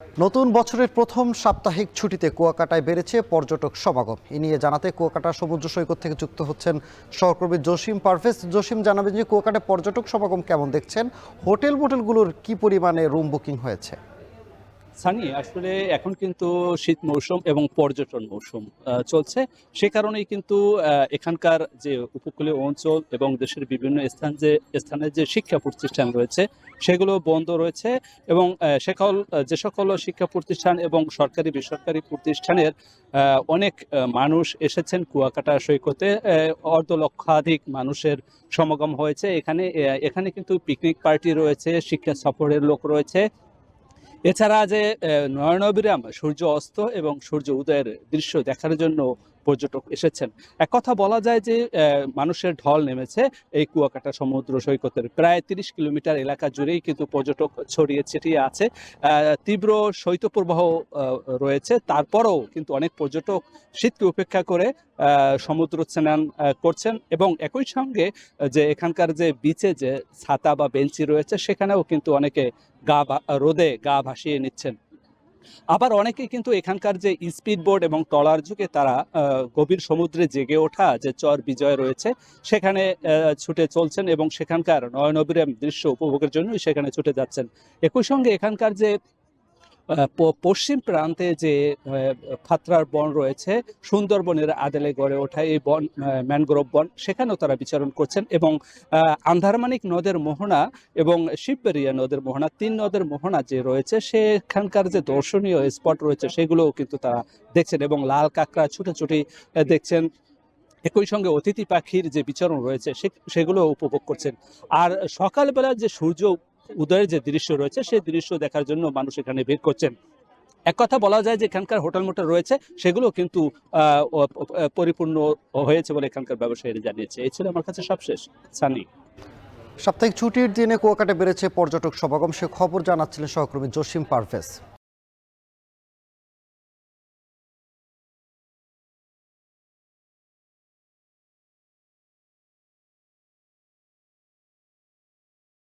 নতুন বছরের প্রথম সাপ্তাহিক ছুটিতে কুয়াকাটায় বেড়েছে পর্যটক সমাগম। এ নিয়ে জানাতে কুয়াকাটা সমুদ্র সৈকত থেকে যুক্ত হচ্ছেন সহকর্মী জসিম পারভেজ। জসিম, জানাবেন যে কুয়াকাটায় পর্যটক সমাগম কেমন দেখছেন, মোটেলগুলোর কি পরিমাণে রুম বুকিং হয়েছে? সানি, আসলে এখন কিন্তু শীত মৌসুম এবং পর্যটন মৌসুম চলছে। সে কারণেই কিন্তু এখানকার যে উপকূলীয় অঞ্চল এবং দেশের বিভিন্ন স্থানের যে শিক্ষা প্রতিষ্ঠান রয়েছে সেগুলো বন্ধ রয়েছে এবং যে সকল শিক্ষা প্রতিষ্ঠান এবং সরকারি বেসরকারি প্রতিষ্ঠানের অনেক মানুষ এসেছেন কুয়াকাটা সৈকতে। অর্ধ লক্ষাধিক মানুষের সমাগম হয়েছে এখানে কিন্তু পিকনিক পার্টি রয়েছে, শিক্ষা সফরের লোক রয়েছে। এছাড়া যে নয়নাভিরাম সূর্য অস্ত এবং সূর্য উদয়ের দৃশ্য দেখার জন্য পর্যটক এসেছেন। এক কথা বলা যায় যে মানুষের ঢল নেমেছে এই কুয়াকাটা সমুদ্র সৈকতের প্রায় ৩০ কিলোমিটার এলাকা জুড়েই কিন্তু পর্যটক ছড়িয়ে ছিটিয়ে আছে। তীব্র শৈত্যপ্রবাহ রয়েছে, তারপরেও কিন্তু অনেক পর্যটক শীতকে উপেক্ষা করে সমুদ্র স্নান করছেন এবং একই সঙ্গে যে এখানকার যে বিচে যে ছাতা বা বেঞ্চি রয়েছে সেখানেও কিন্তু অনেকে রোদে গা ভাসিয়ে নিচ্ছেন। আবার অনেকেই কিন্তু এখানকার যে স্পিড বোট এবং ট্রলার যুগে তারা গভীর সমুদ্রে জেগে ওঠা যে চর বিজয় রয়েছে সেখানে ছুটে চলছেন এবং সেখানকার নয়নাভিরাম দৃশ্য উপভোগের জন্যই সেখানে ছুটে যাচ্ছেন। একই সঙ্গে এখানকার যে পশ্চিম প্রান্তে যে ফাতরার বন রয়েছে, সুন্দরবনের আদলে গড়ে ওঠা এই বন, ম্যানগ্রোভ বন, সেখানেও তারা বিচরণ করছেন এবং আন্ধারমানিক নদের মোহনা এবং শিববেরিয়া নদের মোহনা, ৩ নদের মোহনা যে রয়েছে সেখানকার যে দর্শনীয় স্পট রয়েছে সেগুলোও কিন্তু তারা দেখছেন এবং লাল কাঁকড়া ছুটাছুটি দেখছেন। একই সঙ্গে অতিথি পাখির যে বিচরণ রয়েছে সেগুলো উপভোগ করছেন। আর সকালবেলা যে সূর্য উদয়ের যে দৃশ্য রয়েছে সেই দৃশ্য দেখার জন্য মানুষ এখানে ভিড় করছেন। এক কথা বলা যায় যে এখানকার হোটেল মোটেল রয়েছে সেগুলো কিন্তু পরিপূর্ণ হয়েছে বলে এখানকার ব্যবসায়ীরা জানিয়েছে। এই ছিল আমার কাছে সবশেষ, সানি। সাপ্তাহিক ছুটির দিনে কুয়াকাটায় বেড়েছে পর্যটক সমাগম, সে খবর জানাচ্ছিলেন সহকর্মী জসিম পারভেজ।